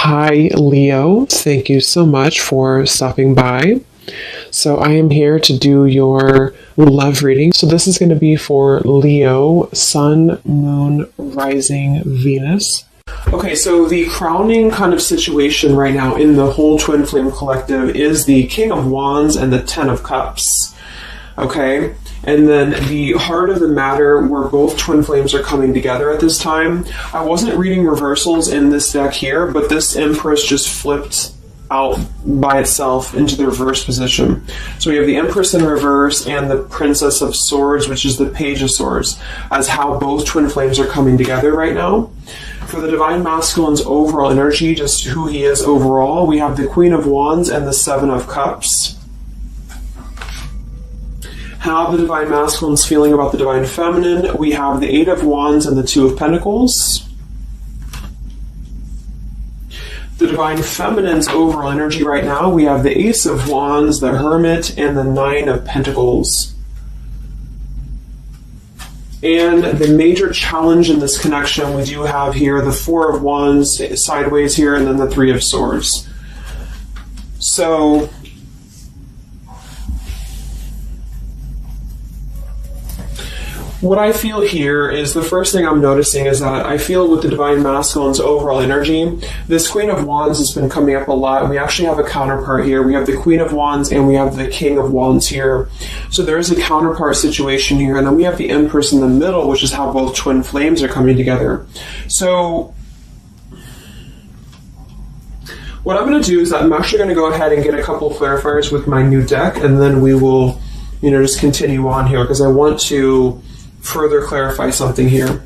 Hi, Leo. Thank you so much for stopping by. So, I am here to do your love reading. So, this is going to be for Leo, Sun, Moon, Rising, Venus. Okay, so the crowning kind of situation right now in the whole Twin Flame Collective is the King of Wands and the Ten of Cups. Okay, and then the heart of the matter where both twin flames are coming together at this time. I wasn't reading reversals in this deck here, but this Empress just flipped out by itself into the reverse position. So we have the Empress in reverse and the Princess of Swords, which is the Page of Swords, as how both twin flames are coming together right now. For the Divine Masculine's overall energy, just who he is overall, we have the Queen of Wands and the Seven of Cups. How the Divine Masculine's feeling about the Divine Feminine, we have the Eight of Wands and the Two of Pentacles. The Divine Feminine's overall energy right now, we have the Ace of Wands, the Hermit, and the Nine of Pentacles. And the major challenge in this connection, we do have here the Four of Wands sideways here, and then the Three of Swords. So what I feel here is the first thing I'm noticing is that I feel with the Divine Masculine's overall energy, this Queen of Wands has been coming up a lot. We actually have a counterpart here. We have the Queen of Wands and we have the King of Wands here. So there is a counterpart situation here. And then we have the Empress in the middle, which is how both twin flames are coming together. So what I'm going to do is I'm actually going to go ahead and get a couple of clarifiers with my new deck, and then we will, just continue on here because I want to further clarify something here.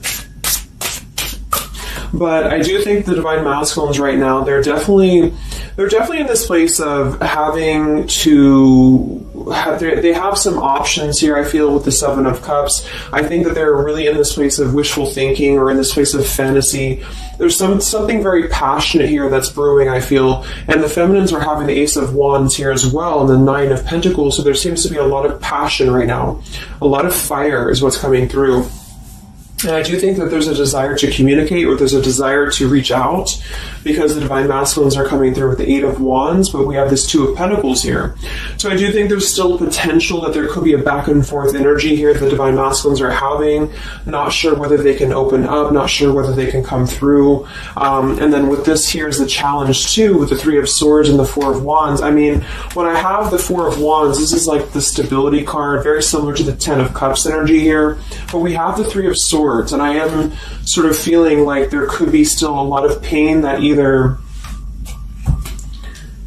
But I do think the Divine Masculines right now, they're definitely in this place of having to have, they have some options here, I feel, with the Seven of Cups. I think that they're really in this place of wishful thinking or in this place of fantasy. There's something very passionate here that's brewing, I feel. And the Feminines are having the Ace of Wands here as well and the Nine of Pentacles. So there seems to be a lot of passion right now. A lot of fire is what's coming through. And I do think that there's a desire to communicate or there's a desire to reach out because the Divine Masculines are coming through with the Eight of Wands, but we have this Two of Pentacles here. So I do think there's still potential that there could be a back and forth energy here that the Divine Masculines are having. Not sure whether they can open up, not sure whether they can come through. And then with this here is the challenge too, with the Three of Swords and the Four of Wands. I mean, when I have the Four of Wands, this is like the stability card, very similar to the Ten of Cups energy here. But we have the Three of Swords. And I am sort of feeling like there could be still a lot of pain that either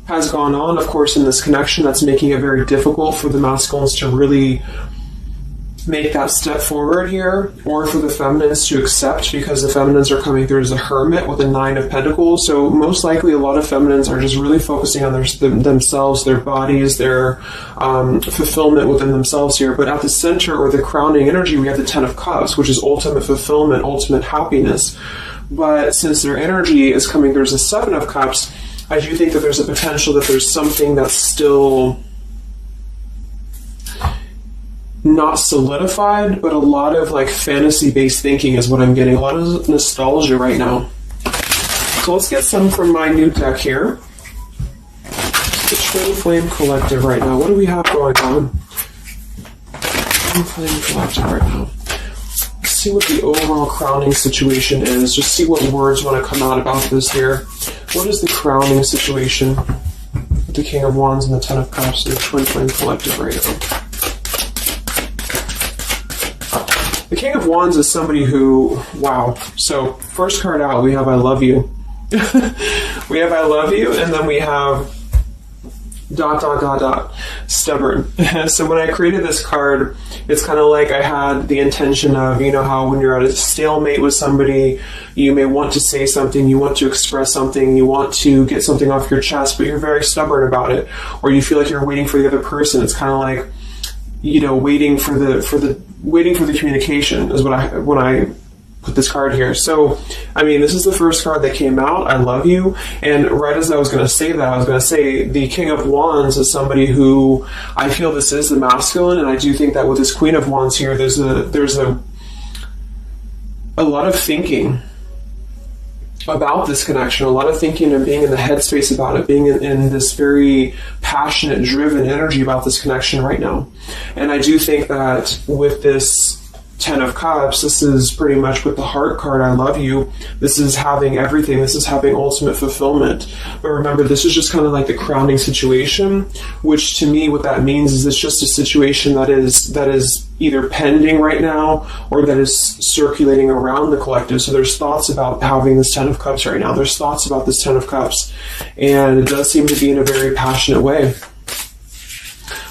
has gone on, of course, in this connection that's making it very difficult for the masculines to really make that step forward here, or for the feminines to accept because the feminines are coming through as a hermit with a Nine of Pentacles. So most likely a lot of feminines are just really focusing on themselves, their bodies, their fulfillment within themselves here. But at the center or the crowning energy, we have the Ten of Cups, which is ultimate fulfillment, ultimate happiness. But since their energy is coming through as a Seven of Cups, I do think that there's a potential that there's something that's still not solidified, but a lot of like fantasy-based thinking is what I'm getting. A lot of nostalgia right now. So let's get some from my new deck here. The Twin Flame Collective right now. What do we have going on? Twin Flame Collective right now. Let's see what the overall crowning situation is. Just see what words want to come out about this here. What is the crowning situation with the King of Wands and the Ten of Cups and the Twin Flame Collective right now? The King of Wands is somebody who, wow. So first card out, we have I love you. We have I love you, and then we have ... stubborn. So when I created this card, it's kind of like I had the intention of, how when you're at a stalemate with somebody, you may want to say something, you want to express something, you want to get something off your chest, but you're very stubborn about it, or you feel like you're waiting for the other person. It's kind of like, waiting for the communication is when I put this card here. So, I mean, this is the first card that came out, I love you, and right as I was going to say that, I was going to say the King of Wands is somebody who I feel this is the masculine, and I do think that with this Queen of Wands here, there's a lot of thinking about this connection, a lot of thinking and being in the headspace about it, being in this very passionate, driven energy about this connection right now. And I do think that with this Ten of Cups, this is pretty much with the heart card, I love you. This is having everything. This is having ultimate fulfillment. But remember, this is just kind of like the crowning situation, which to me, what that means is it's just a situation that is either pending right now or that is circulating around the collective. So there's thoughts about having this Ten of Cups right now. There's thoughts about this Ten of Cups. And it does seem to be in a very passionate way.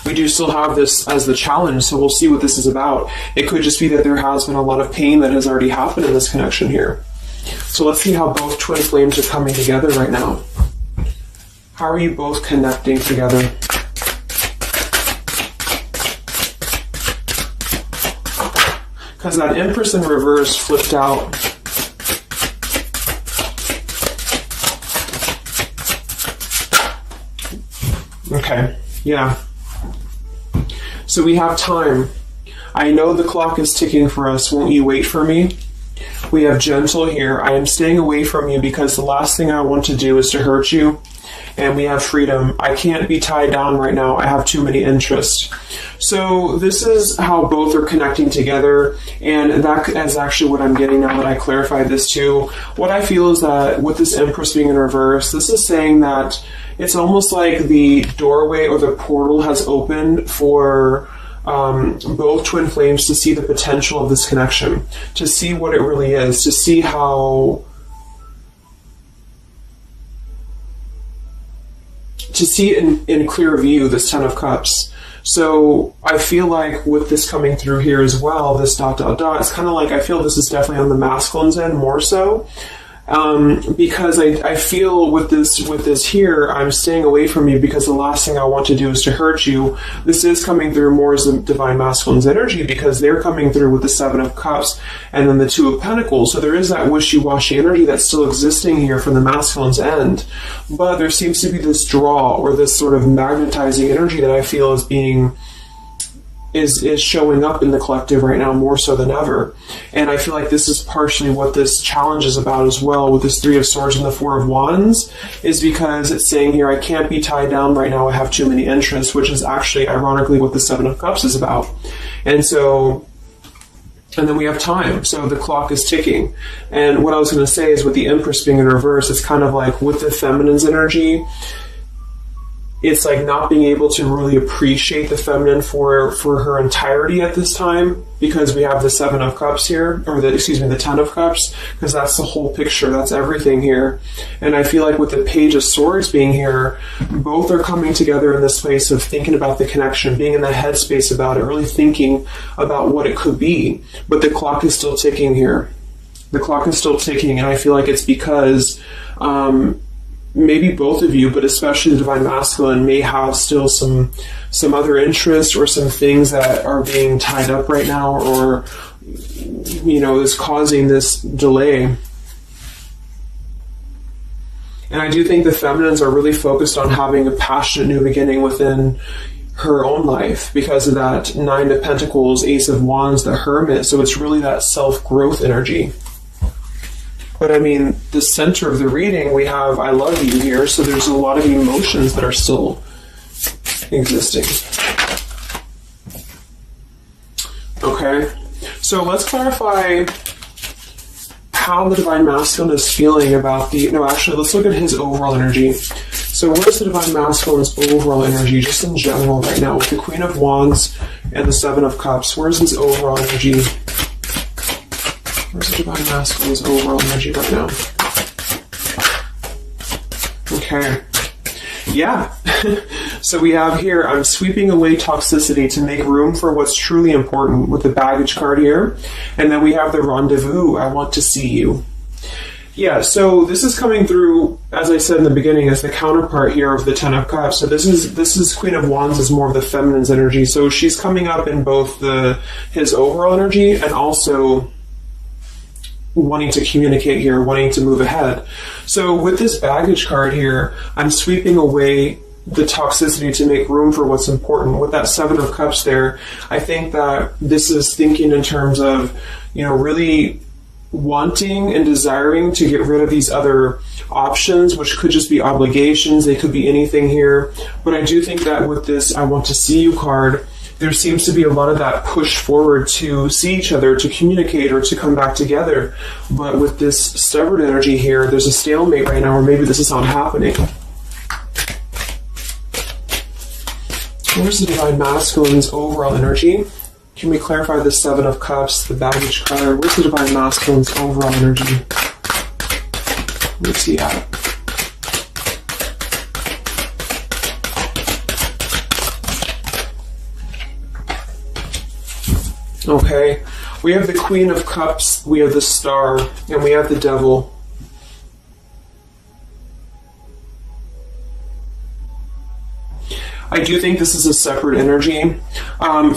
We do still have this as the challenge, so we'll see what this is about. It could just be that there has been a lot of pain that has already happened in this connection here. So let's see how both twin flames are coming together right now. How are you both connecting together? Because that Empress in reverse flipped out. Okay, yeah. So we have time. I know the clock is ticking for us. Won't you wait for me? We have gentle here. I am staying away from you because the last thing I want to do is to hurt you. And we have freedom. I can't be tied down right now. I have too many interests. So this is how both are connecting together. And that is actually what I'm getting now that I clarified this too. What I feel is that with this Empress being in reverse, this is saying that it's almost like the doorway or the portal has opened for both twin flames to see the potential of this connection, to see what it really is, to see how, to see it in clear view, this Ten of Cups. So I feel like with this coming through here as well, this ... it's kind of like, I feel this is definitely on the masculine's end more so. Because I feel with this here, I'm staying away from you because the last thing I want to do is to hurt you. This is coming through more as the divine masculine's energy because they're coming through with the Seven of Cups and then the Two of Pentacles. So there is that wishy-washy energy that's still existing here from the masculine's end. But there seems to be this draw or this sort of magnetizing energy that I feel is being is showing up in the collective right now more so than ever. And I feel like this is partially what this challenge is about as well with this Three of Swords and the Four of Wands, is because it's saying here, I can't be tied down right now, I have too many interests, which is actually ironically what the Seven of Cups is about. And then we have time, so the clock is ticking. And what I was going to say is with the Empress being in reverse, it's kind of like with the feminine's energy, it's like not being able to really appreciate the feminine for her entirety at this time, because we have the Seven of Cups here, or the Ten of Cups, because that's the whole picture, that's everything here. And I feel like with the Page of Swords being here, both are coming together in this place of thinking about the connection, being in the headspace about it, really thinking about what it could be. But the clock is still ticking here. The clock is still ticking, and I feel like it's because maybe both of you, but especially the Divine Masculine, may have still some other interests or some things that are being tied up right now, or is causing this delay. And I do think the feminines are really focused on having a passionate new beginning within her own life because of that Nine of Pentacles, Ace of Wands, the Hermit. So it's really that self-growth energy. But I mean, the center of the reading, we have I love you here, so there's a lot of emotions that are still existing. Okay, so let's clarify how the Divine Masculine is feeling about let's look at his overall energy. So what is the Divine Masculine's overall energy, just in general right now, with the Queen of Wands and the Seven of Cups? Where's his overall energy? Where's the Divine Masculine's overall energy right now? Okay. Yeah. So we have here, I'm sweeping away toxicity to make room for what's truly important, with the Baggage card here. And then we have the Rendezvous, I want to see you. Yeah, so this is coming through, as I said in the beginning, as the counterpart here of the Ten of Cups. So this is Queen of Wands is more of the feminine's energy. So she's coming up in both his overall energy and also wanting to communicate here, wanting to move ahead. So with this Baggage card here, I'm sweeping away the toxicity to make room for what's important. With that Seven of Cups there, I think that this is thinking in terms of, really wanting and desiring to get rid of these other options, which could just be obligations. They could be anything here. But I do think that with this I want to see you card, there seems to be a lot of that push forward to see each other, to communicate, or to come back together. But with this stubborn energy here, there's a stalemate right now, or maybe this is not happening. Where's the Divine Masculine's overall energy? Can we clarify the Seven of Cups, the baggage card? Where's the Divine Masculine's overall energy? Where's he at? Okay, we have the Queen of Cups, we have the Star, and we have the Devil. I do think this is a separate energy.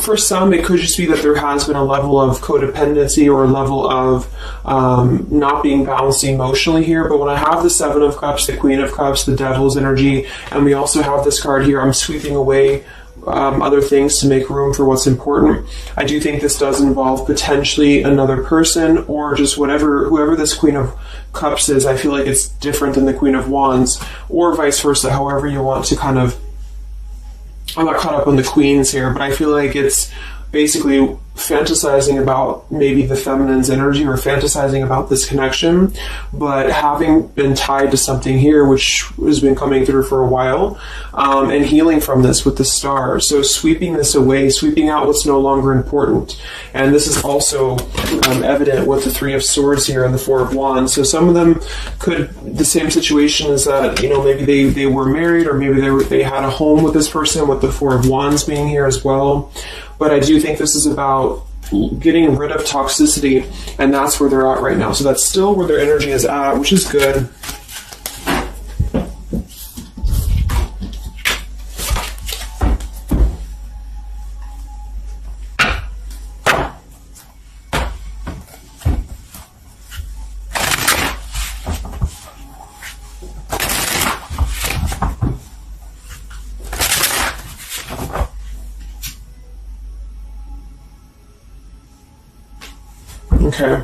For some, it could just be that there has been a level of codependency or a level of not being balanced emotionally here. But when I have the Seven of Cups, the Queen of Cups, the Devil's energy, and we also have this card here, I'm sweeping away other things to make room for what's important. I do think this does involve potentially another person, or just whoever this Queen of Cups is. I feel like it's different than the Queen of Wands, or vice versa, however you want to kind of. I'm not caught up on the queens here, but I feel like it's basically fantasizing about maybe the feminine's energy, or fantasizing about this connection, but having been tied to something here which has been coming through for a while, and healing from this with the Star. So sweeping this away, sweeping out what's no longer important. And this is also evident with the Three of Swords here and the Four of Wands. So some of them could, the same situation is that, maybe they were married, or maybe they had a home with this person, with the Four of Wands being here as well. But I do think this is about getting rid of toxicity, and that's where they're at right now. So that's still where their energy is at, which is good. Okay.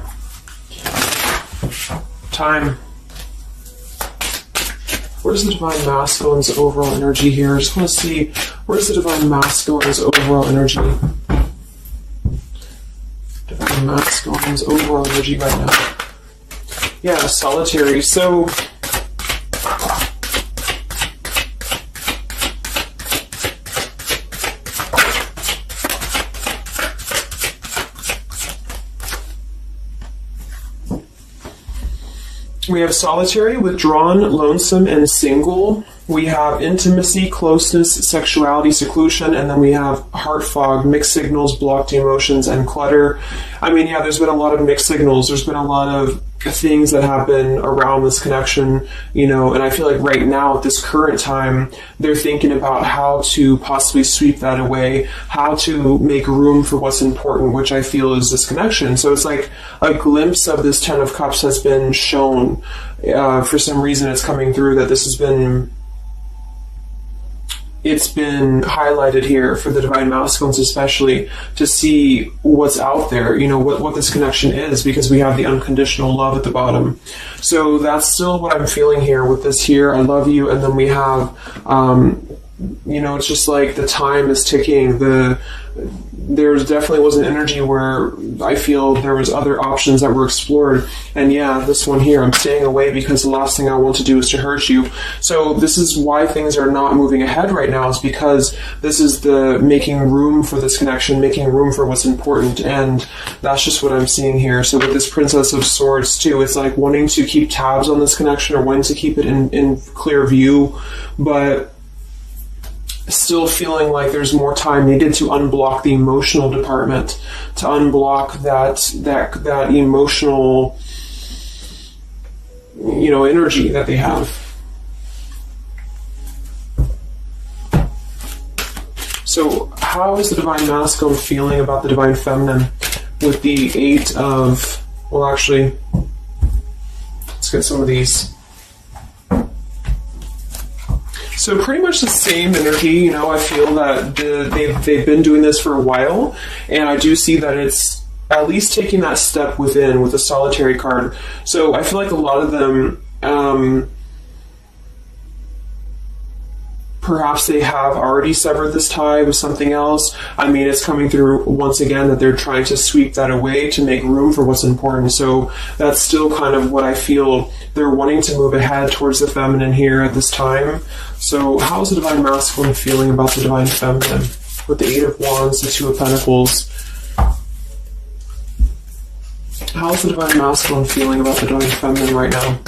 Time. Where's the Divine Masculine's overall energy here? I just want to see, where's the Divine Masculine's overall energy? Divine Masculine's overall energy right now. Yeah, Solitary. So we have solitary, withdrawn, lonesome, and single. We have intimacy, closeness, sexuality, seclusion, and then we have heart fog, mixed signals, blocked emotions, and clutter. I mean, yeah, there's been a lot of mixed signals. There's been a lot of things that happen around this connection, and I feel like right now at this current time, they're thinking about how to possibly sweep that away, how to make room for what's important, which I feel is this connection. So it's like a glimpse of this Ten of Cups has been shown. For some reason it's coming through that this has been highlighted here for the Divine Masculines, especially to see what's out there, what this connection is, because we have the unconditional love at the bottom. So that's still what I'm feeling here with this here. I love you. And then we have, it's just like the time is ticking. There definitely was an energy where I feel there was other options that were explored. And yeah, this one here, I'm staying away because the last thing I want to do is to hurt you. So this is why things are not moving ahead right now, is because this is the making room for this connection, making room for what's important. And that's just what I'm seeing here. So with this Princess of Swords too, it's like wanting to keep tabs on this connection, or wanting to keep it in clear view, but still feeling like there's more time needed to unblock the emotional department, to unblock that emotional, energy that they have. So how is the Divine Masculine feeling about the Divine Feminine with the Eight of, well, actually, let's get some of these. So pretty much the same energy, I feel that they've been doing this for a while, and I do see that it's at least taking that step within with the solitary card. So I feel like a lot of them, perhaps they have already severed this tie with something else. I mean, it's coming through once again that they're trying to sweep that away to make room for what's important. So that's still kind of what I feel. They're wanting to move ahead towards the feminine here at this time. So how's the Divine Masculine feeling about the Divine Feminine? With the Eight of Wands, the Two of Pentacles. How's the Divine Masculine feeling about the Divine Feminine right now?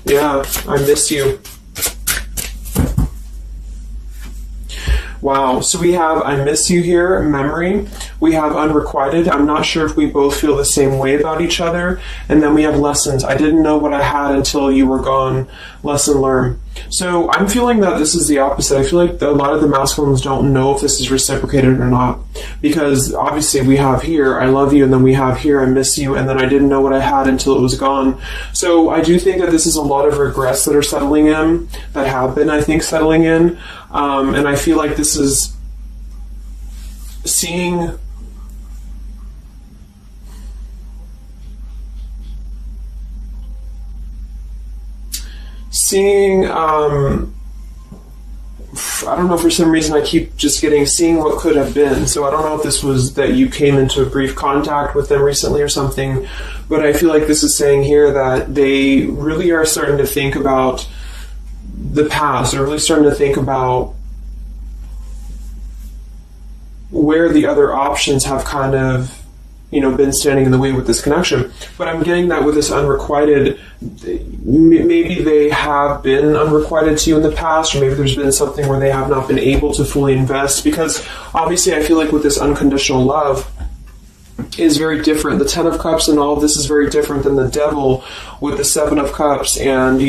Yeah, I miss you. Wow, so we have I miss you here, memory. We have unrequited. I'm not sure if we both feel the same way about each other. And then we have lessons. I didn't know what I had until you were gone. Lesson learned. So I'm feeling that this is the opposite. I feel like a lot of the masculines don't know if this is reciprocated or not. Because obviously we have here, I love you, and then we have here, I miss you, and then I didn't know what I had until it was gone. So I do think that this is a lot of regrets that are settling in, that have been, I think, settling in. And I feel like this is seeing I don't know, for some reason I keep just seeing what could have been. So I don't know if this was that you came into a brief contact with them recently or something, but I feel like this is saying here that they really are starting to think about the past. They're really starting to think about where the other options have kind of, been standing in the way with this connection. But I'm getting that with this unrequited, maybe they have been unrequited to you in the past, or maybe there's been something where they have not been able to fully invest, because obviously I feel like with this unconditional love is very different. The Ten of Cups and all of this is very different than the Devil with the Seven of Cups, and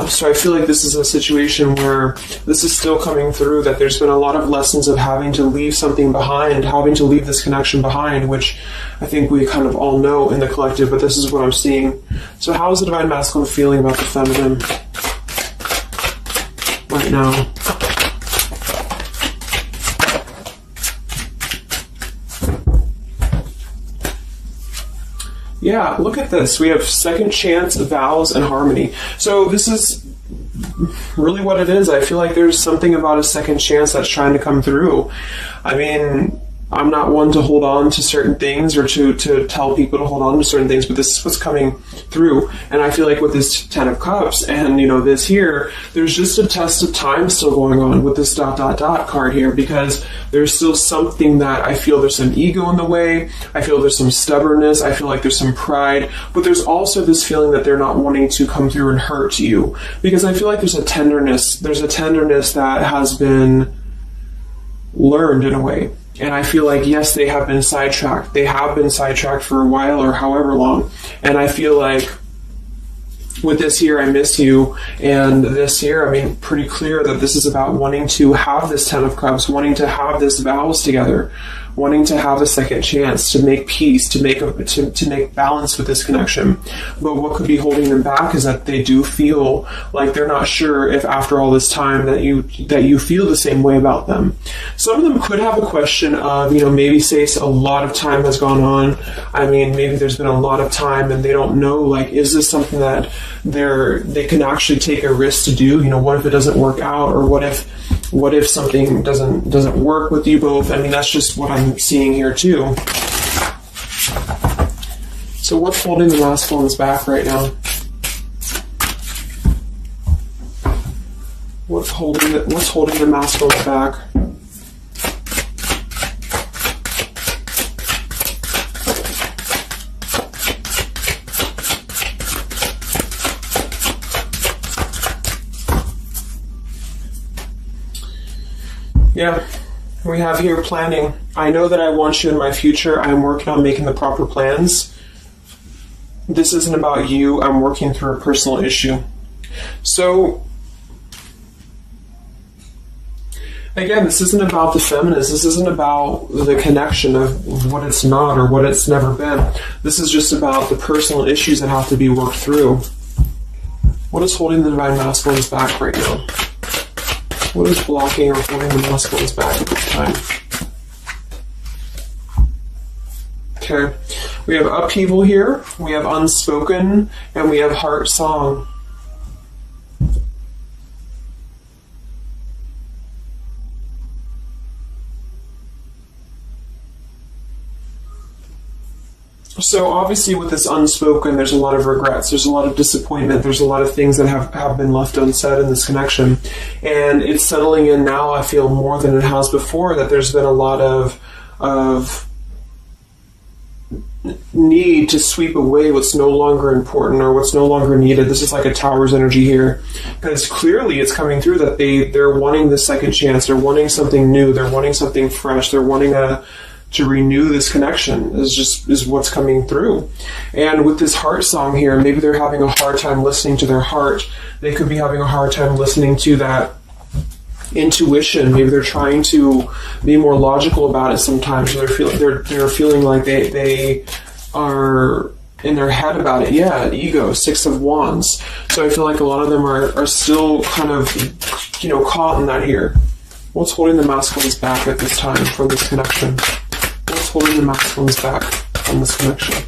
so I feel like this is a situation where this is still coming through, that there's been a lot of lessons of having to leave something behind, having to leave this connection behind, which I think we kind of all know in the collective, but this is what I'm seeing. So how is the Divine Masculine feeling about the feminine right now? Yeah, look at this. We have second chance, vows, and harmony. So this is really what it is. I feel like there's something about a second chance that's trying to come through. I mean, I'm not one to hold on to certain things or to tell people to hold on to certain things, but this is what's coming through. And I feel like with this Ten of Cups and, this here, there's just a test of time still going on with this ... card here, because there's still something that I feel there's some ego in the way. I feel there's some stubbornness. I feel like there's some pride, but there's also this feeling that they're not wanting to come through and hurt you, because I feel like there's a tenderness that has been learned in a way. And I feel like, yes, they have been sidetracked. They have been sidetracked for a while or however long. And I feel like with this here, I miss you, and this here, pretty clear that this is about wanting to have this Ten of Cups, wanting to have this vows together, wanting to have a second chance to make peace, to make balance with this connection. But what could be holding them back is that they do feel like they're not sure if after all this time that you feel the same way about them. Some of them could have a question of, maybe say a lot of time has gone on. Maybe there's been a lot of time and they don't know, is this something that they can actually take a risk to do? What if it doesn't work out, or what if something doesn't work with you both? That's just what I'm seeing here too. So what's holding the masculines back right now? What's holding the masculines back? Yeah, we have here planning. I know that I want you in my future. I'm working on making the proper plans. This isn't about you. I'm working through a personal issue. So, again, this isn't about the feminist. This isn't about the connection of what it's not or what it's never been. This is just about the personal issues that have to be worked through. What is holding the Divine Masculines back right now? What is blocking or holding the masculines back at this time? Okay, we have upheaval here, we have unspoken, and we have heart song. So obviously with this unspoken, there's a lot of regrets, there's a lot of disappointment, there's a lot of things that have been left unsaid in this connection. And it's settling in now, I feel, more than it has before, that there's been a lot of need to sweep away what's no longer important or what's no longer needed. This is like a tower's energy here, because clearly it's coming through that they're wanting the second chance, they're wanting something new, they're wanting something fresh, they're wanting to renew this connection is what's coming through. And with this heart song here, maybe they're having a hard time listening to their heart. They could be having a hard time listening to that intuition. Maybe they're trying to be more logical about it sometimes. They're feeling like they are in their head about it. Yeah, ego, 6 of Wands. So I feel like a lot of them are still kind of, caught in that here. What's holding the masculines back at this time from this connection? What's holding the masculines back from this connection?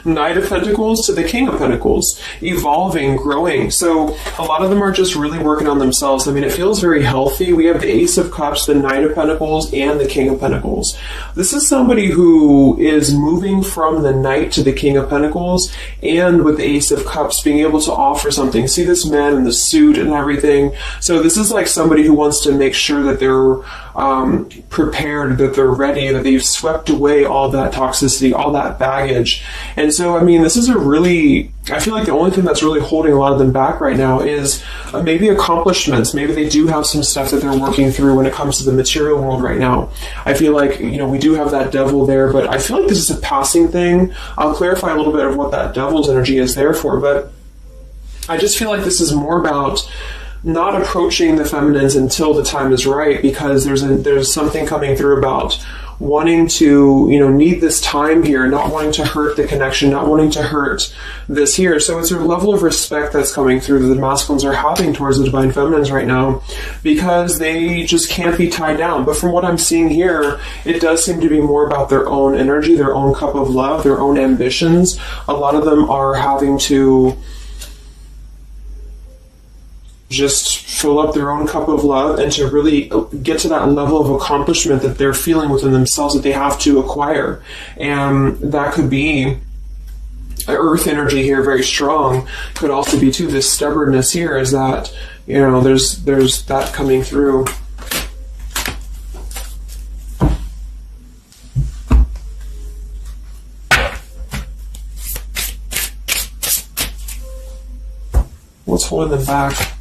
Knight of Pentacles to the King of Pentacles, evolving, growing. So a lot of them are just really working on themselves. I mean, it feels very healthy. We have the Ace of Cups, the Knight of Pentacles, and the King of Pentacles. This is somebody who is moving from the Knight to the King of Pentacles, and with the Ace of Cups being able to offer something. See this man in the suit and everything. So this is like somebody who wants to make sure that they're prepared, that they're ready, that they've swept away all that toxicity, all that baggage. And so, I mean, this is I feel like the only thing that's really holding a lot of them back right now is maybe accomplishments. Maybe they do have some stuff that they're working through when it comes to the material world right now. I feel like, we do have that devil there, but I feel like this is a passing thing. I'll clarify a little bit of what that devil's energy is there for, but I just feel like this is more about not approaching the feminines until the time is right, because there's something coming through about wanting to, need this time here, not wanting to hurt the connection, not wanting to hurt this here. So it's a level of respect that's coming through that the masculines are having towards the divine feminines right now, because they just can't be tied down. But from what I'm seeing here, it does seem to be more about their own energy, their own cup of love, their own ambitions. A lot of them are having to just fill up their own cup of love and to really get to that level of accomplishment that they're feeling within themselves that they have to acquire. And that could be earth energy here, very strong. Could also be too this stubbornness here, is that there's that coming through. What's holding them back?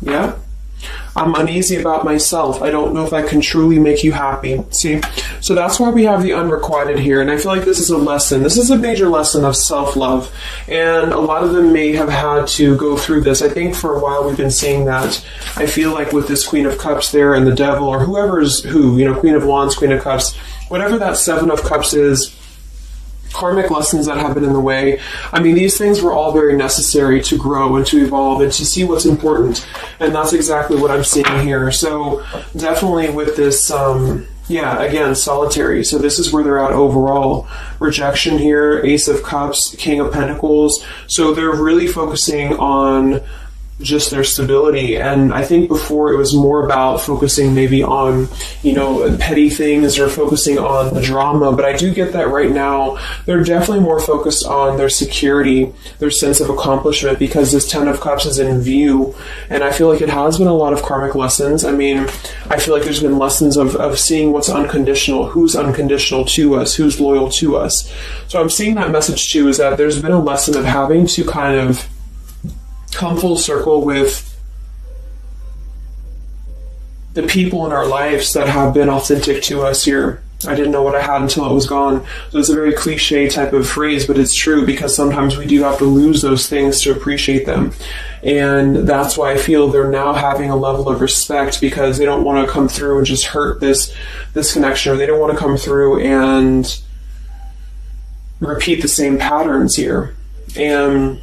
Yeah, I'm uneasy about myself. I don't know if I can truly make you happy. See, so that's why we have the unrequited here. And I feel like this is a lesson. This is a major lesson of self-love. And a lot of them may have had to go through this. I think for a while we've been seeing that. I feel like with this Queen of Cups there and the Devil, or whoever's who, Queen of Wands, Queen of Cups, whatever that Seven of Cups is, karmic lessons that have been in the way. I mean, these things were all very necessary to grow and to evolve and to see what's important. And that's exactly what I'm seeing here. So definitely with this, again, solitary. So this is where they're at overall. Rejection here, Ace of Cups, King of Pentacles. So they're really focusing on just their stability. And I think before it was more about focusing maybe on, petty things or focusing on the drama. But I do get that right now they're definitely more focused on their security, their sense of accomplishment, because this Ten of Cups is in view. And I feel like it has been a lot of karmic lessons. I mean, I feel like there's been lessons of seeing what's unconditional, who's unconditional to us, who's loyal to us. So I'm seeing that message too, is that there's been a lesson of having to kind of come full circle with the people in our lives that have been authentic to us here. I didn't know what I had until it was gone. So it's a very cliche type of phrase, but it's true, because sometimes we do have to lose those things to appreciate them. And that's why I feel they're now having a level of respect, because they don't want to come through and just hurt this connection, or they don't want to come through and repeat the same patterns here. And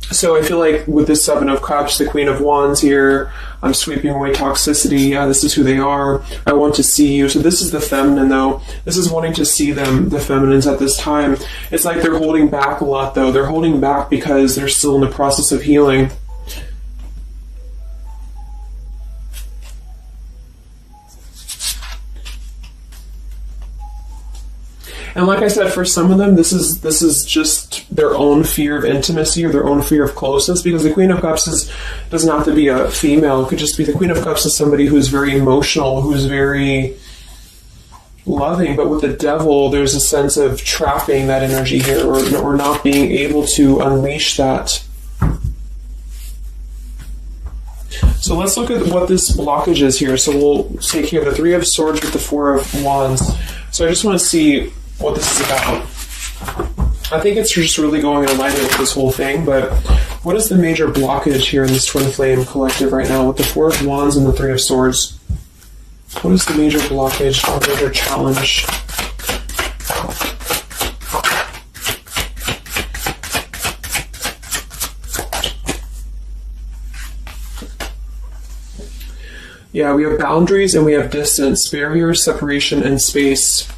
so I feel like with this Seven of Cups, the Queen of Wands here, I'm sweeping away toxicity. Yeah, this is who they are. I want to see you. So this is the feminine, though. This is wanting to see them, the feminines at this time. It's like they're holding back a lot, though. They're holding back because they're still in the process of healing. And like I said, for some of them, this is just their own fear of intimacy, or their own fear of closeness, because the Queen of Cups doesn't have to be a female. It could just be the Queen of Cups is somebody who's very emotional, who's very loving. But with the Devil, there's a sense of trapping that energy here, or not being able to unleash that. So let's look at what this blockage is here. So we'll take here the Three of Swords with the Four of Wands. So I just want to see what this is about. I think it's just really going in alignment with this whole thing, but what is the major blockage here in this Twin Flame collective right now with the Four of Wands and the Three of Swords? What is the major blockage or major challenge? Yeah, we have boundaries and we have distance, barriers, separation, and space.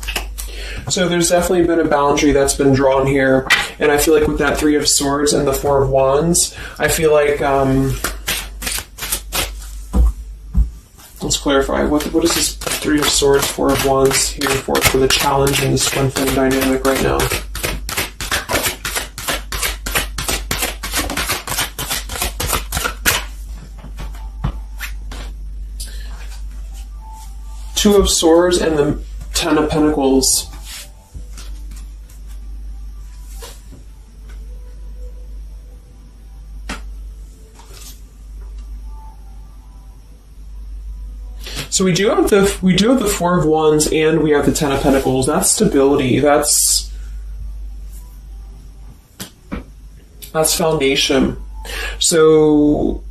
So there's definitely been a boundary that's been drawn here. And I feel like with that Three of Swords and the Four of Wands, I feel like, let's clarify, what is this Three of Swords, Four of Wands here for the challenge in this Twin Flame dynamic right now? Two of Swords and the Ten of Pentacles. So we do have the Four of Wands and we have the Ten of Pentacles. That's stability. That's foundation. So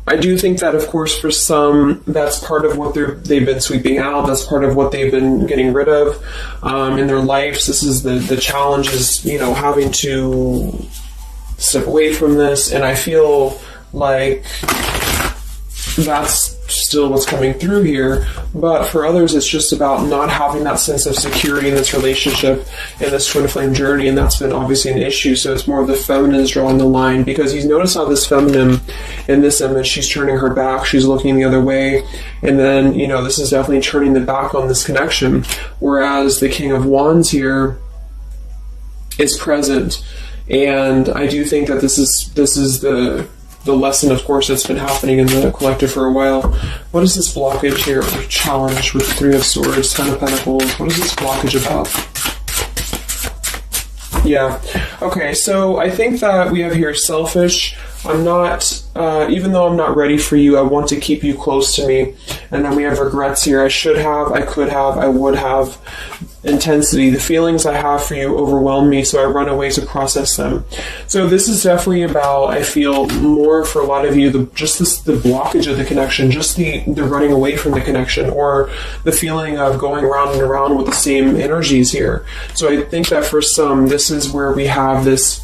I do think that, of course, for some, that's part of what they've been sweeping out. That's part of what they've been getting rid of in their lives. This is the challenge is, having to step away from this. And I feel like that's still what's coming through here. But for others, it's just about not having that sense of security in this relationship, in this Twin Flame journey, and that's been obviously an issue. So it's more of the feminines drawing the line, because you notice how this feminine in this image, she's turning her back, she's looking the other way, and then, this is definitely turning the back on this connection, whereas the King of Wands here is present. And I do think that this is the lesson, of course, that's been happening in the collective for a while. What is this blockage here, or challenge with Three of Swords, Ten of Pentacles? What is this blockage about? Yeah. Okay, so I think that we have here selfish. I'm not, even though I'm not ready for you, I want to keep you close to me. And then we have regrets here. I should have, I could have, I would have. Intensity. The feelings I have for you overwhelm me, so I run away to process them. So this is definitely about, I feel, more for a lot of you, the blockage of the connection, just the running away from the connection, or the feeling of going around and around with the same energies here. So I think that for some, this is where we have this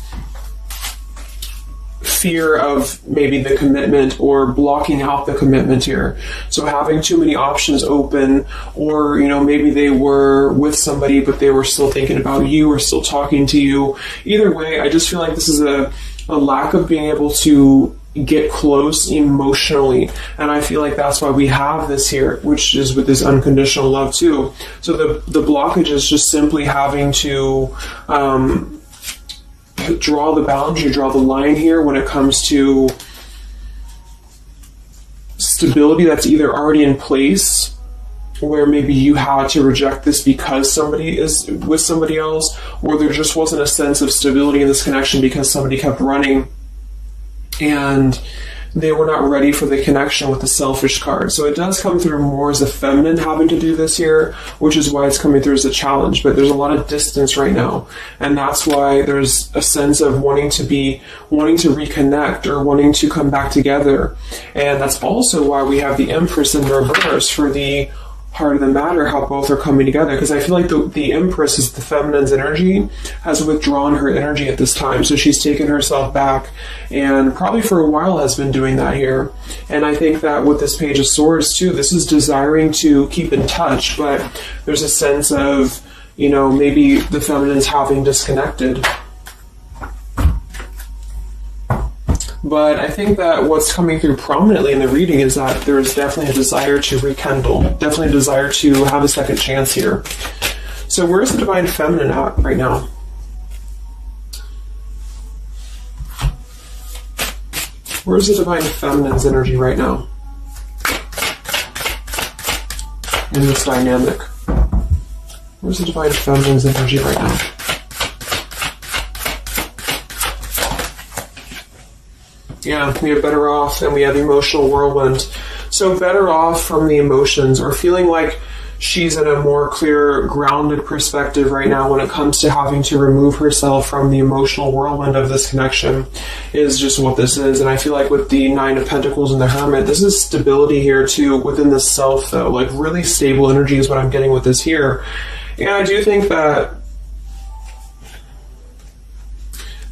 fear of maybe the commitment, or blocking out the commitment here. So having too many options open, or maybe they were with somebody but they were still thinking about you or still talking to you. Either way, I just feel like this is a lack of being able to get close emotionally, and I feel like that's why we have this here, which is with this unconditional love too. So the blockage is just simply having to draw the boundary, draw the line here when it comes to stability that's either already in place, where maybe you had to reject this because somebody is with somebody else, or there just wasn't a sense of stability in this connection because somebody kept running. And they were not ready for the connection with the selfish card. So it does come through more as the feminine having to do this here, which is why it's coming through as a challenge. But there's a lot of distance right now. And that's why there's a sense of wanting to reconnect or wanting to come back together. And that's also why we have the Empress in reverse for the heart of the matter, how both are coming together, because I feel like the Empress is the feminine's energy, has withdrawn her energy at this time, so she's taken herself back, and probably for a while has been doing that here. And I think that with this Page of Swords too, this is desiring to keep in touch, but there's a sense of, maybe the feminine's having disconnected. But I think that what's coming through prominently in the reading is that there is definitely a desire to rekindle, definitely a desire to have a second chance here. So where's the Divine Feminine at right now? Where's the Divine Feminine's energy right now in this dynamic? Where's the Divine Feminine's energy right now? Yeah, we have Better Off and we have Emotional Whirlwind. So Better Off from the emotions, or feeling like she's in a more clear, grounded perspective right now when it comes to having to remove herself from the emotional whirlwind of this connection, is just what this is. And I feel like with the Nine of Pentacles and the Hermit, this is stability here too within the self though. Like really stable energy is what I'm getting with this here. And I do think that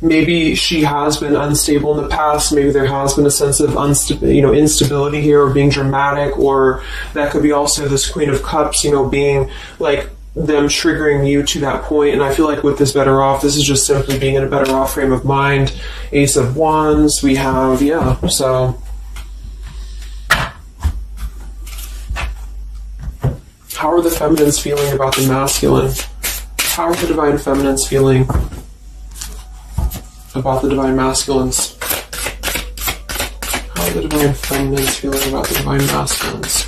maybe she has been unstable in the past. Maybe there has been a sense of instability here, or being dramatic, or that could be also this Queen of Cups, being like them triggering you to that point. And I feel like with this Better Off, this is just simply being in a better off frame of mind. Ace of Wands, we have, so how are the feminines feeling about the masculine? How are the Divine Feminines feeling about the Divine Masculines? How are the Divine Feminines feeling about the Divine Masculines?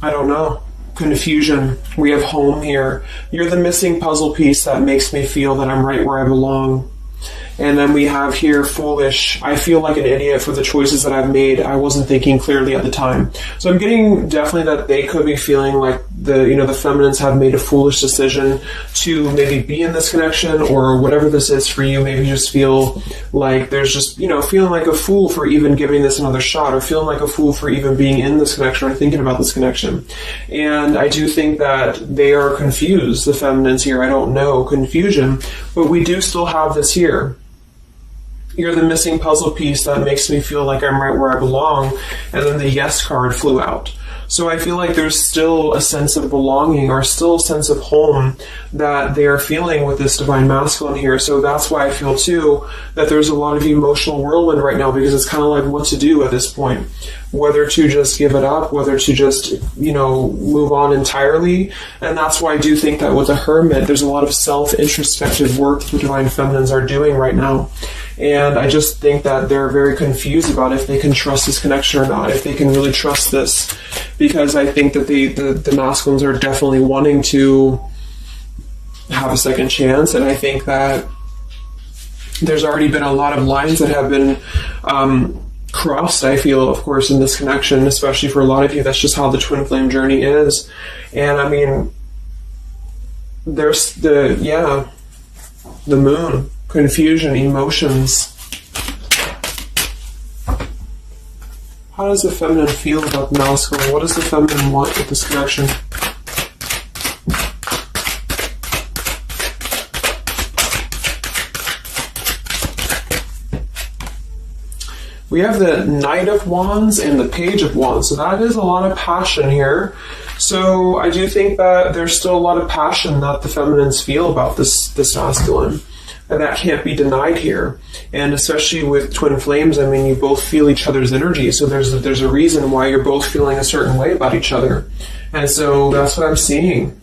I don't know. Confusion. We have Home here. You're the missing puzzle piece that makes me feel that I'm right where I belong. And then we have here Foolish. I feel like an idiot for the choices that I've made. I wasn't thinking clearly at the time. So I'm getting definitely that they could be feeling like the feminines have made a foolish decision to maybe be in this connection, or whatever this is for you. Maybe just feel like there's just, feeling like a fool for even giving this another shot, or feeling like a fool for even being in this connection or thinking about this connection. And I do think that they are confused, the feminines here. I don't know, confusion, but we do still have this here. You're the missing puzzle piece that makes me feel like I'm right where I belong. And then the Yes card flew out. So I feel like there's still a sense of belonging, or still a sense of home that they are feeling with this Divine Masculine here. So that's why I feel too that there's a lot of emotional whirlwind right now, because it's kind of like what to do at this point. Whether to just give it up, whether to just, move on entirely. And that's why I do think that with the Hermit, there's a lot of self-introspective work the Divine Feminines are doing right now. And I just think that they're very confused about if they can trust this connection or not, if they can really trust this. Because I think that the masculines are definitely wanting to have a second chance. And I think that there's already been a lot of lines that have been crossed, I feel, of course, in this connection, especially for a lot of you. That's just how the twin flame journey is. And I mean, there's the Moon. Confusion, emotions. How does the feminine feel about the masculine? What does the feminine want with this connection? We have the Knight of Wands and the Page of Wands. So that is a lot of passion here. So I do think that there's still a lot of passion that the feminines feel about this masculine. And that can't be denied here. And especially with twin flames, I mean, you both feel each other's energy. So there's a reason why you're both feeling a certain way about each other. And so that's what I'm seeing.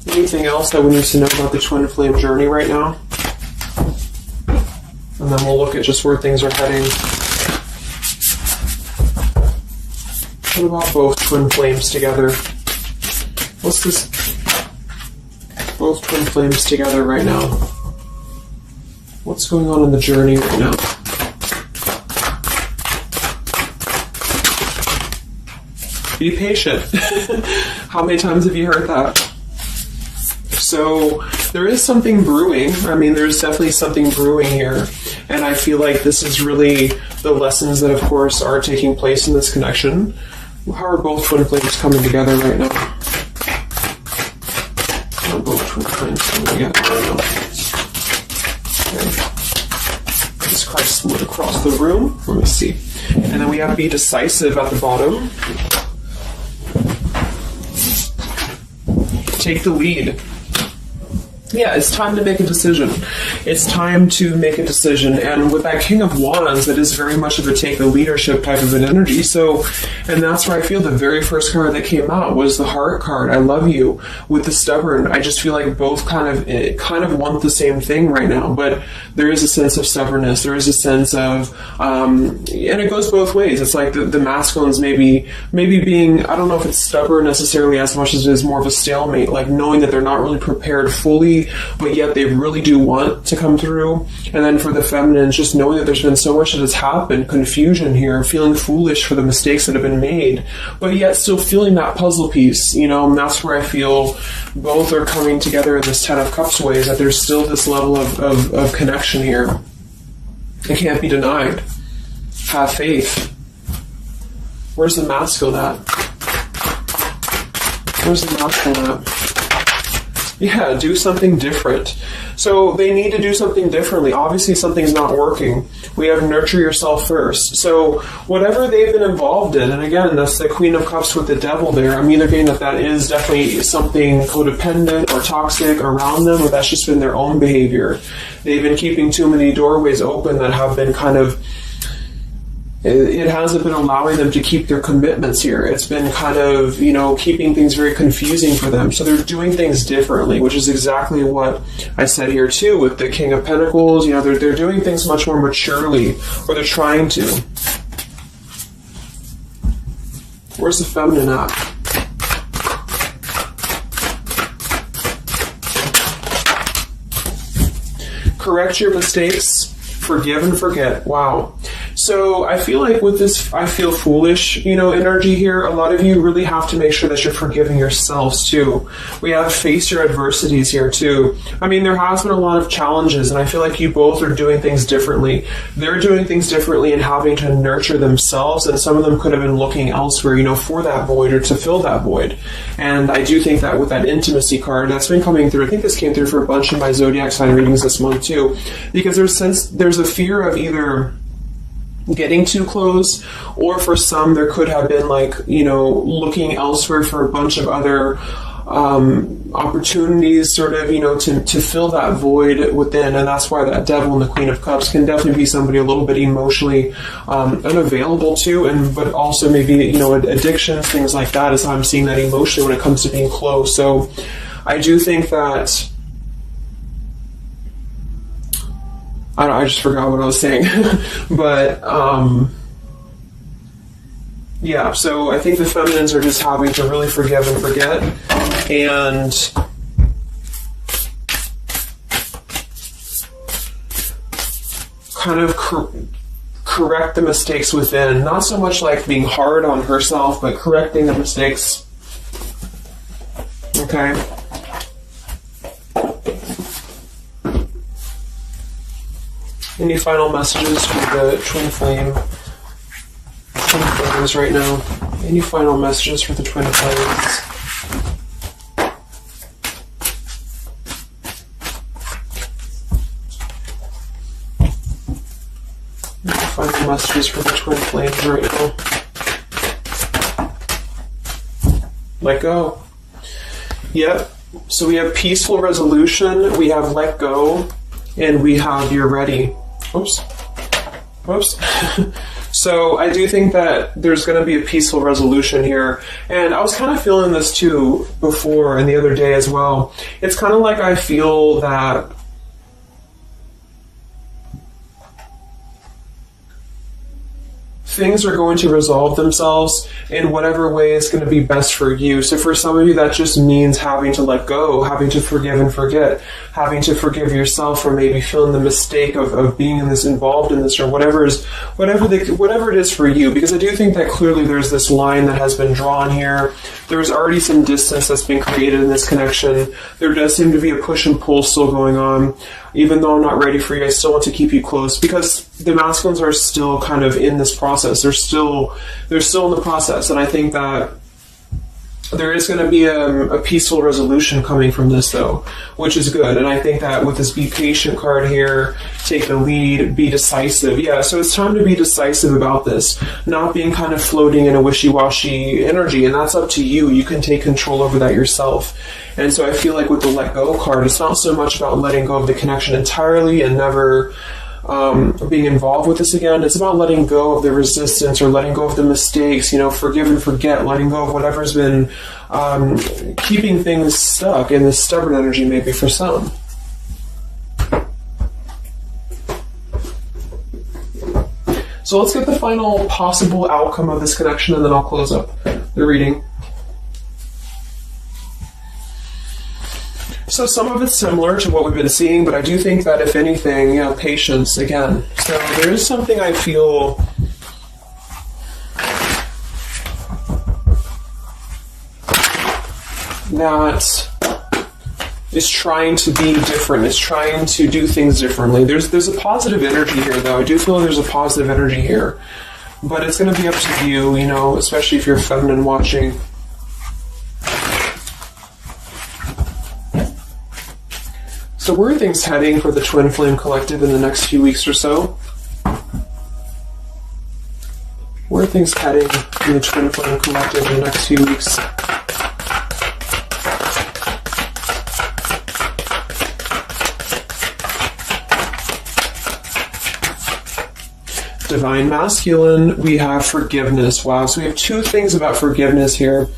Anything else that we need to know about the twin flame journey right now? And then we'll look at just where things are heading. What about both twin flames together? What's this? Both twin flames together right now. What's going on in the journey right now? Be patient. How many times have you heard that? So there is something brewing. I mean, there's definitely something brewing here. And I feel like this is really the lessons that, of course, are taking place in this connection. How are both twin flames coming together right now? How are both twin flames coming together right now? Okay. This card split across the room. Let me see. And then we have be decisive at the bottom. Take the lead. Yeah, it's time to make a decision. It's time to make a decision. And with that King of Wands, that is very much of a take the leadership type of an energy. So, and that's where I feel the very first card that came out was the Heart card. I love you. With the Stubborn, I just feel like both kind of want the same thing right now. But there is a sense of stubbornness. There is a sense of, and it goes both ways. It's like the masculines maybe being, I don't know if it's stubborn necessarily as much as it is more of a stalemate, like knowing that they're not really prepared fully, but yet they really do want to come through. And then for the feminines, just knowing that there's been so much that has happened, confusion here, feeling foolish for the mistakes that have been made, but yet still feeling that puzzle piece, you know. And that's where I feel both are coming together in this Ten of Cups ways, that there's still this level of connection here. It can't be denied. Have faith. Where's the masculine at? Where's the masculine at? Yeah, do something different. So they need to do something differently. Obviously, something's not working. We have nurture yourself first. So whatever they've been involved in, and again, that's the Queen of Cups with the Devil there. I'm either getting that is definitely something codependent or toxic around them, or that's just been their own behavior. They've been keeping too many doorways open that have been kind of, it hasn't been allowing them to keep their commitments here. It's been kind of, keeping things very confusing for them. So they're doing things differently, which is exactly what I said here too with the King of Pentacles. They're doing things much more maturely, or they're trying to. Where's the feminine at? Correct your mistakes, forgive and forget. Wow. So I feel like with this, I feel foolish, energy here. A lot of you really have to make sure that you're forgiving yourselves too. We have face your adversities here too. I mean, there has been a lot of challenges, and I feel like you both are doing things differently. They're doing things differently and having to nurture themselves, and some of them could have been looking elsewhere, for that void or to fill that void. And I do think that with that intimacy card that's been coming through, I think this came through for a bunch of my zodiac sign readings this month too, because there's a fear of either getting too close, or for some there could have been looking elsewhere for a bunch of other opportunities sort of to fill that void within. And that's why that Devil and the Queen of Cups can definitely be somebody a little bit emotionally unavailable to, but also maybe addictions, things like that, is how I'm seeing that emotionally when it comes to being close. So I do think that I just forgot what I was saying. But, yeah, so I think the feminines are just having to really forgive and forget, and kind of correct the mistakes within. Not so much like being hard on herself, but correcting the mistakes. Okay? Any final messages for the twin flames right now? Any final messages for the twin flames? Any final messages for the twin flames right now? Let go. Yep. So we have peaceful resolution, we have let go, and we have you're ready. Oops. So I do think that there's going to be a peaceful resolution here. And I was kind of feeling this too before and the other day as well. It's kind of like I feel that things are going to resolve themselves in whatever way is going to be best for you. So for some of you, that just means having to let go, having to forgive and forget, having to forgive yourself for maybe feeling the mistake of being in this, involved in this, or whatever it is for you. Because I do think that clearly there's this line that has been drawn here. There's already some distance that's been created in this connection. There does seem to be a push and pull still going on. Even though I'm not ready for you, I still want to keep you close, because the masculines are still kind of in this process. They're still in the process, and I think that there is going to be a peaceful resolution coming from this, though, which is good. And I think that with this be patient card here, take the lead, be decisive. Yeah, so it's time to be decisive about this, not being kind of floating in a wishy-washy energy, and that's up to you. You can take control over that yourself. And so I feel like with the let go card, it's not so much about letting go of the connection entirely and never being involved with this again. It's about letting go of the resistance or letting go of the mistakes, forgive and forget, letting go of whatever's been keeping things stuck in this stubborn energy, maybe for some. So let's get the final possible outcome of this connection, and then I'll close up the reading. So some of it's similar to what we've been seeing, but I do think that if anything, patience again. So there is something I feel that is trying to be different, is trying to do things differently. There's a positive energy here, though. I do feel there's a positive energy here. But it's going to be up to you, especially if you're feminine watching. So where are things heading for the Twin Flame Collective in the next few weeks or so? Where are things heading in the Twin Flame Collective in the next few weeks? Divine Masculine, we have forgiveness. Wow, so we have two things about forgiveness here.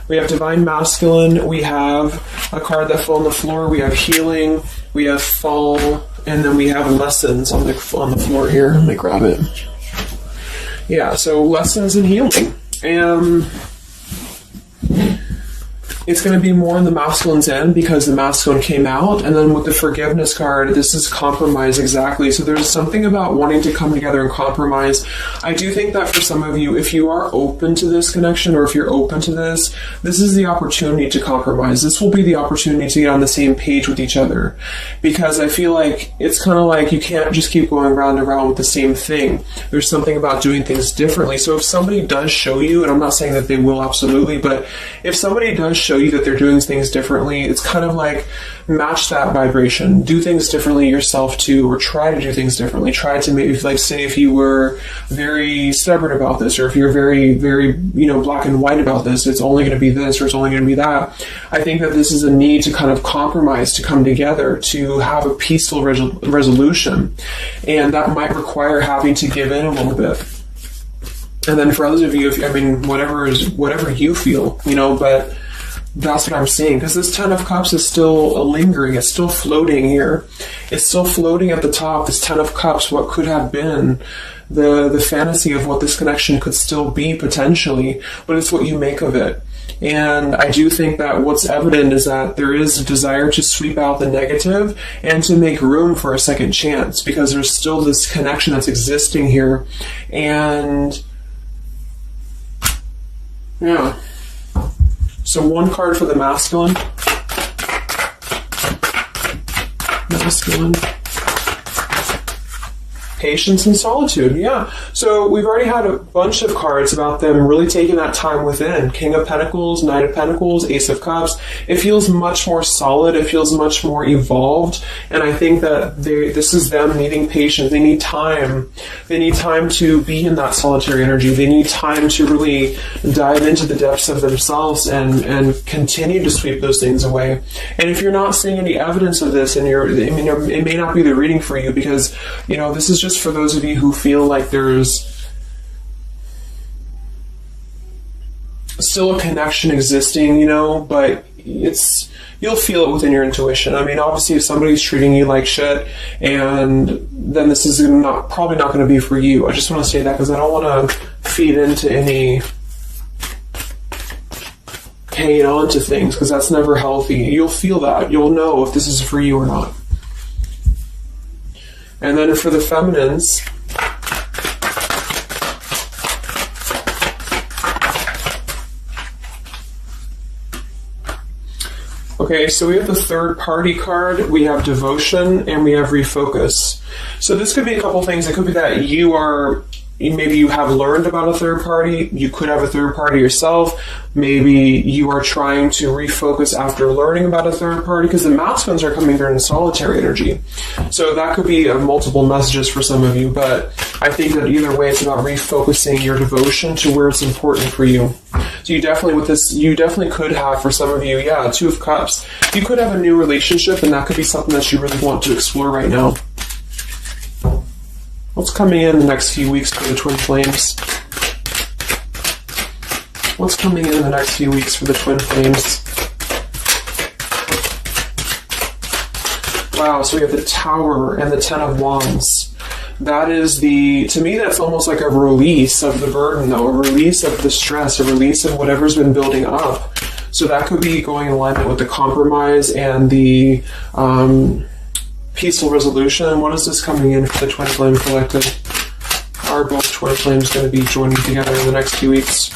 We have Divine Masculine, we have a card that fell on the floor, we have healing, we have fall, and then we have lessons on the floor here. Let me grab it. Yeah, so lessons and healing. It's going to be more on the masculine's end because the masculine came out, and then with the forgiveness card, this is compromise exactly. So there's something about wanting to come together and compromise. I do think that for some of you, if you are open to this connection, or if you're open to this is the opportunity to compromise. This will be the opportunity to get on the same page with each other, because I feel like it's kind of like you can't just keep going round and round with the same thing. There's something about doing things differently. So if somebody does show you, and I'm not saying that they will absolutely, but if somebody does show you that they're doing things differently, it's kind of like match that vibration. Do things differently yourself too, or try to do things differently. Try to maybe, like, say if you were very stubborn about this, or if you're very, very, black and white about this, it's only going to be this or it's only going to be that. I think that this is a need to kind of compromise, to come together, to have a peaceful resolution. And that might require having to give in a little bit. And then for others of you, whatever you feel, but that's what I'm seeing, because this Ten of Cups is still lingering. It's still floating here. It's still floating at the top, this Ten of Cups, what could have been, the fantasy of what this connection could still be potentially, but it's what you make of it. And I do think that what's evident is that there is a desire to sweep out the negative and to make room for a second chance, because there's still this connection that's existing here. And yeah. So one card for the masculine. Masculine. Patience and solitude, yeah. So we've already had a bunch of cards about them really taking that time within. King of Pentacles, Knight of Pentacles, Ace of Cups. It feels much more solid. It feels much more evolved. And I think that this is them needing patience. They need time. They need time to be in that solitary energy. They need time to really dive into the depths of themselves and continue to sweep those things away. And if you're not seeing any evidence of this, and it may not be the reading for you, because, this is just for those of you who feel like there's still a connection existing, but you'll feel it within your intuition. I mean, obviously, if somebody's treating you like shit, and then this is probably not going to be for you. I just want to say that because I don't want to feed into any hanging on to things, because that's never healthy. You'll feel that. You'll know if this is for you or not. And then for the feminines, okay, so we have the third party card, we have devotion, and we have refocus. So this could be a couple things. It could be that maybe you have learned about a third party. You could have a third party yourself. Maybe you are trying to refocus after learning about a third party, because the masculines are coming there in solitary energy. So that could be multiple messages for some of you, but I think that either way, it's about refocusing your devotion to where it's important for you. So you definitely could have, for some of you, Two of Cups. You could have a new relationship, and that could be something that you really want to explore right now. What's coming in the next few weeks for the twin flames? What's coming in the next few weeks for the twin flames? Wow, so we have the Tower and the Ten of Wands. That is to me, that's almost like a release of the burden, though, a release of the stress, a release of whatever's been building up. So that could be going in alignment with the compromise and the peaceful resolution. What is this coming in for the Twin Flame Collective? Are both Twin Flames going to be joining together in the next few weeks?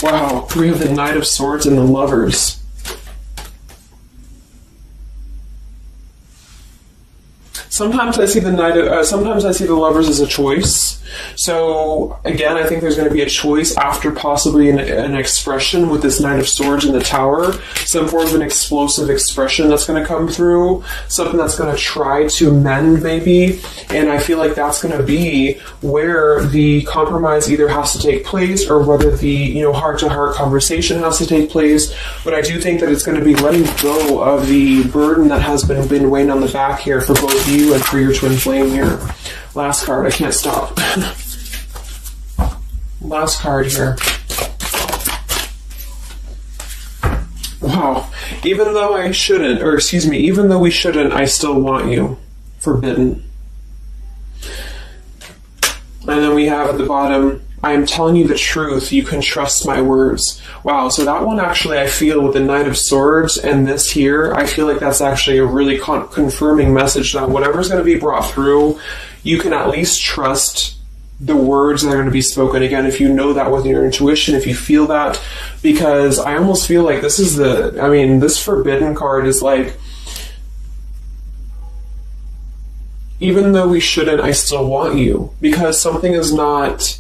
Wow, we have the Knight of Swords and the Lovers. Sometimes I see sometimes I see the Lovers as a choice. So again, I think there's going to be a choice after possibly an expression with this Knight of Swords in the Tower, some form of an explosive expression that's going to come through, something that's going to try to mend maybe, and I feel like that's going to be where the compromise either has to take place or whether the heart-to-heart conversation has to take place. But I do think that it's going to be letting go of the burden that has been weighing on the back here for both you and for your twin flame here. Last card, I can't stop. Last card here. Wow. Even though we shouldn't, I still want you. Forbidden. And then we have at the bottom, I am telling you the truth, you can trust my words. Wow, so that one actually, I feel with the Knight of Swords and this here, I feel like that's actually a really confirming message that whatever's going to be brought through, you can at least trust the words that are going to be spoken. Again, if you know that with your intuition, if you feel that, because I almost feel like this Forbidden card is like, even though we shouldn't, I still want you. Because something is not...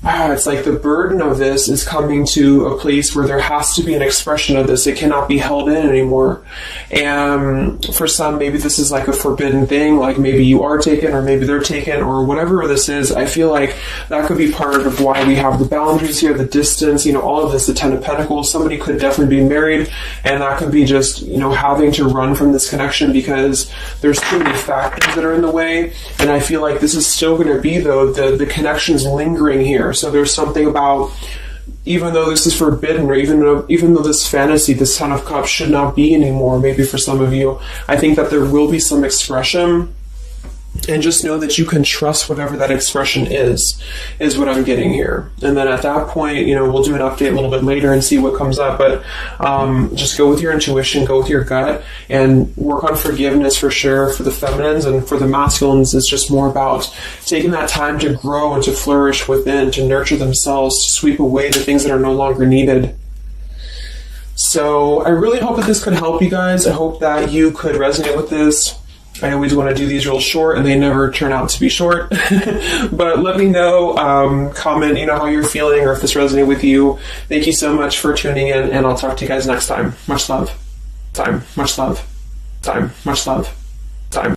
it's like the burden of this is coming to a place where there has to be an expression of this. It cannot be held in anymore. And for some, maybe this is like a forbidden thing, like maybe you are taken or maybe they're taken or whatever this is. I feel like that could be part of why we have the boundaries here, the distance, all of this, the Ten of Pentacles. Somebody could definitely be married, and that could be just, having to run from this connection because there's too many factors that are in the way. And I feel like this is still going to be, though, the connection's lingering here. So there's something about, even though this is forbidden, or even though this fantasy, this Ten of Cups should not be anymore, maybe for some of you, I think that there will be some expression, and just know that you can trust whatever that expression is what I'm getting here. And then at that point, we'll do an update a little bit later and see what comes up, but just go with your intuition, go with your gut, and work on forgiveness for sure for the feminines, and for the masculines, it's just more about taking that time to grow and to flourish within, to nurture themselves, to sweep away the things that are no longer needed. So I really hope that this could help you guys. I hope that you could resonate with this. I always want to do these real short, and they never turn out to be short. But let me know, comment, how you're feeling, or if this resonated with you. Thank you so much for tuning in, and I'll talk to you guys next time. Much love. Time. Much love. Time. Much love. Time.